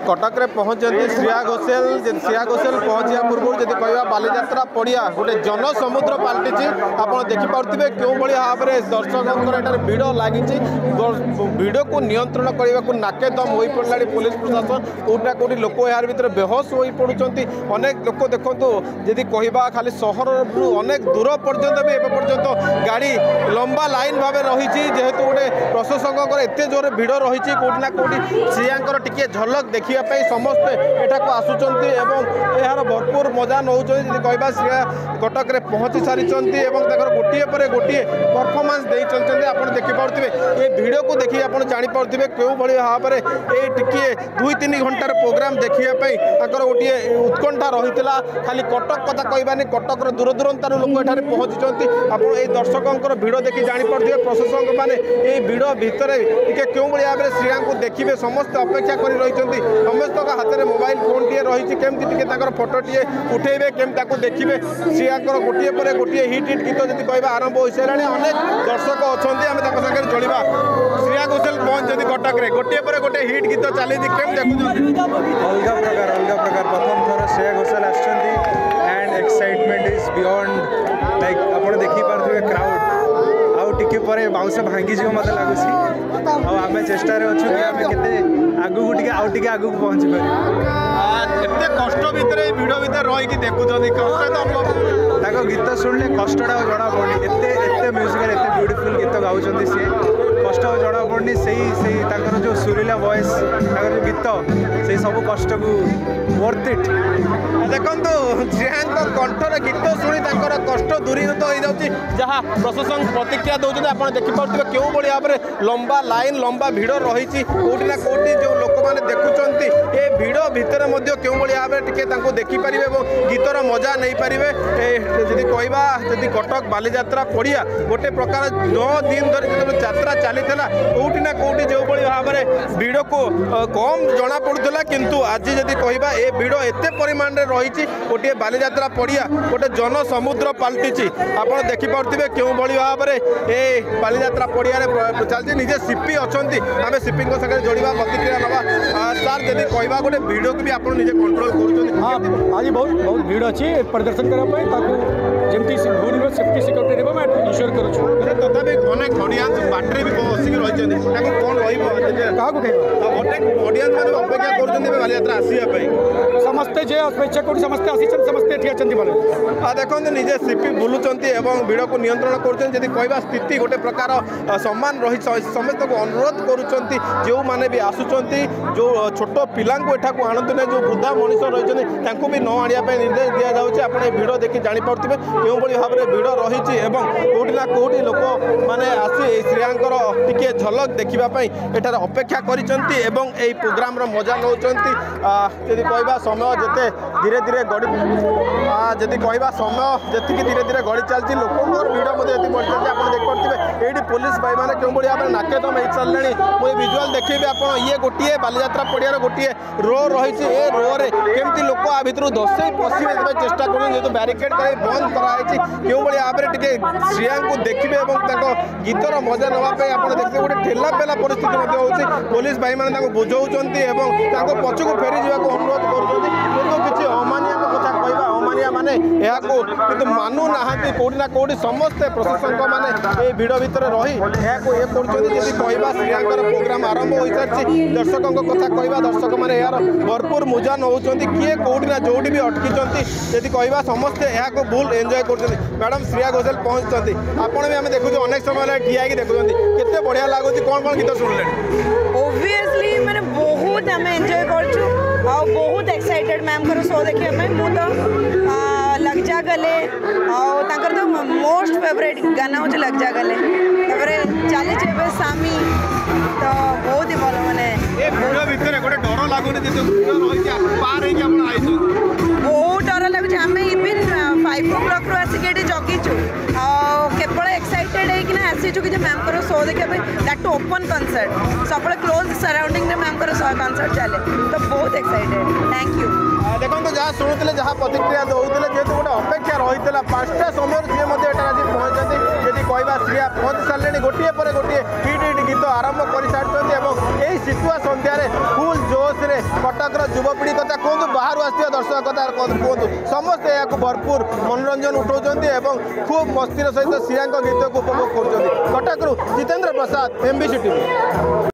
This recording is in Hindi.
कटक रे पहुंचती श्रेया घोषाल पहुंचा पूर्व जब कह बालीजात्रा पड़िया गोटे जनसमुद्र पलटि आप देखिपे क्यों भाव में दर्शकों भिड़ लगी भिड़ को नियंत्रण करने को नाके दम हो पड़ा पुलिस प्रशासन कौटना कौटी लोक यार भर बेहोश हो पड़ुंट अनेक लोक देखु जदि कह खाली सहर अनेक दूर पर्यंत भी एवं पर्यंत गाड़ी लंबा लाइन भाव रही जेहेतु गोटे प्रशासक एत जोर भिड़ रही कौटना कौटी श्रेयांकर टिके झलक देखा समस्ते एठाक आसुचंती एवं यार भरपूर मजा नौ कह श्रेया कटक रे पहुंची सारी गोटे पर गोटे परफॉर्मेंस दे चलते आप देखिपे ये भिड़ को देखिए आप जापे क्यों भाव में ये टिके 2-3 घंटार प्रोग्राम देखापी गोटे उत्कंठा रही खाली कटक कथा कहबानी कटक दूर दूरांतर लोक एठार पहुंची आप दर्शकों भिड़ देखी जापे प्रशासक मैंने ये भिड़ भितर टे क्यों भाव में श्रेया को देखिए समस्त अपेक्षा कर रही समस्त हाथ में मोबाइल फोन टे रही केमती फोटो टे उठेबे केमती देखिए श्रेयांकर गोटे पर गोटे हिट गीत जब कह आरंभ हो सारे अनेक दर्शक अच्छा आम सागे चलवा श्रेया घोषाल पहुंचती कटक रे गोटे पर गोटे हिट गीत चली केम देखुं अलग प्रकार प्रथम थर Shreya Ghoshal and excitement is beyond like आप देखिपे क्राउड टिके पर बाउंस भांगी जी मत लगुच आम चेष्टा अच्छु कि आम के आगे आगू पहुँची पारे कष्ट भितर भिड़ भितर रही देखुं गीत शुणिले कष्टा जना पड़नी एत म्यूजिकल एत ब्यूटीफुल गीत गाँव सी कष्ट जना पड़नी से जो सुरीला वॉइस जो गीत से सब कष्ट को वर्थ इट देखो श्रेया कंठर गीत शुणी कष्ट दूरीभूत हो जाती जहाँ प्रशासन प्रतिक्रिया दौरान आप देखिपे क्यों भाव में लंबा लाइन लंबा भिड़ रही कौटिना कौटी जो लोक मैंने देखुं ये भिड़ भितर क्यों भाव में टे देखिपारे गीतर मजा नहीं पारे जदि कहवा कटक बालीजात्रा पड़िया गोटे प्रकार 9 दिन धरी जो यात्रा चली कौटिना कौटी जो भाव में भिड़ को कम जना पड़ूला किंतु आज जदि कहवा ये भिड़ एत परिमाण में रही गोटे बालीजात्रा पड़िया गोटे जनसमुद्र पलटि आप देखिपे क्यों भाव में ये बालीजात्रा पड़िया चलती निजे सीपी अच्छा आम सीपी साथ जोड़ा प्रतिक्रिया ना सार जदि कहवा गोटे भिड़ को भी आप निजे कंट्रोल कर आज बहुत भीड़ अच्छी प्रदर्शन करने जमी सेफ्टी सिक्योरिटी इन्श्योर करूँ तथापि अनेक ऑडियंस बाटे भी बसिक रही कौन रही ऑडियंस मैंने अपेक्षा कर बालीजात्रा आसवाई समस्ते जे अपेक्षा कर समस्ते आसी समस्ते ठीक अच्छा देखो निजे सीपी बुलूंट और भिड़ को नियंत्रण कर कहवा स्थिति गोटे प्रकार सम्मान रही समस्त को अनुरोध करुँच जो मैंने भी आसुंच जो छोट पिला एठाक आणतु ना जो वृद्धा मनीष रही भी न आने निर्देश दि जाऊँगी आप भिड़ देखी जापे क्यों भाव में भिड़ रही कौटिना कौटी लोक मैंने आसी श्रेयांकर टिके झलक देखापी एठार अपेक्षा कर प्रोग्राम मजा नौ जदि कहवा समय जिते धीरे धीरे गड़ी जदि कहवा समय जी धीरे धीरे गड़ी चलती लोक भिड़ बढ़ी चलती आप देखिए ये पुलिस भाई मैंने क्यों भाव में नाकेदम हो सारे मुझे विजुआल देखिए आप ये गोटे बालीजात्रा पड़ियार गोटे रो रही है रो रे केमती लोक आ भर दशे पशि चेष्टा कर बैरिकेड कर बंद कराई क्यों भाव में टे श्रेया को देखिए और गीतर मजा नापी आप देखते गोटे ठेला पेला परिस्थिति होती पुलिस भाई मैंने बुझाऊँ पछक फेरी जावाक अनुरोध कर किसी अमानिया कथा कहवा अमानिया माने किंतु मानु ना कौटिना कौटी समस्ते प्रशासक मैंने भिड़ भितर रही ये कहवा श्रेयांकर प्रोग्राम आरंभ हो सारी दर्शकों कथा कहवा दर्शक मैंने यार भरपूर मजा नौ किए कौटिना जोटी भी अटकी जदि कहवा समस्ते यहाँ भूल एंजॉय कर मैडम श्रेया घोषाल पहुंचती आपण भी आम देखुचे अनेक समय ठिया देखुं केते बढ़िया लगुच कौन कौन गीत शुणिले ओब्वियसली मैंने बहुत आम एंजॉय कर बहुत एक्साइटेड मैम को शो देखिए मु तो लग जा गले तो मोस्ट फेवरेट गाना हूँ लग जा गले चली सामी तो बहुत ही भल मैंने बहुत डर लगुच आम इवन 5 o'clock आसिक जगिचु केवल एक्साइटेड होना आसीचु कि मैम को शो देखा दैट ओपन कनसर्ट सब क्लोज सराउंडिंग मैम को कनसर्ट चले तो बहुत एक्साइटेड थैंक यू देखो जहाँ शुणुते जहाँ प्रतिक्रिया दूसरे जेहतु गोटे अपेक्षा रही है 5टा समय सी आज पहुंचती जी कहवा श्रेया पहुंच सारे गोटे पर गोटे हिट हिट गीत आरंभ कर सारी यही शिशुआ सन्धार फुल जोश रे कटक युवपीढ़ी कथा कहतु बाहर आसवा दर्शक कथा कहतु समस्ते यहाँ भरपूर मनोरंजन उठाउछन्ति एवं खूब मस्तिर सहित सिया गीत को उपभोग कर कटक जितेंद्र प्रसाद MBC TV।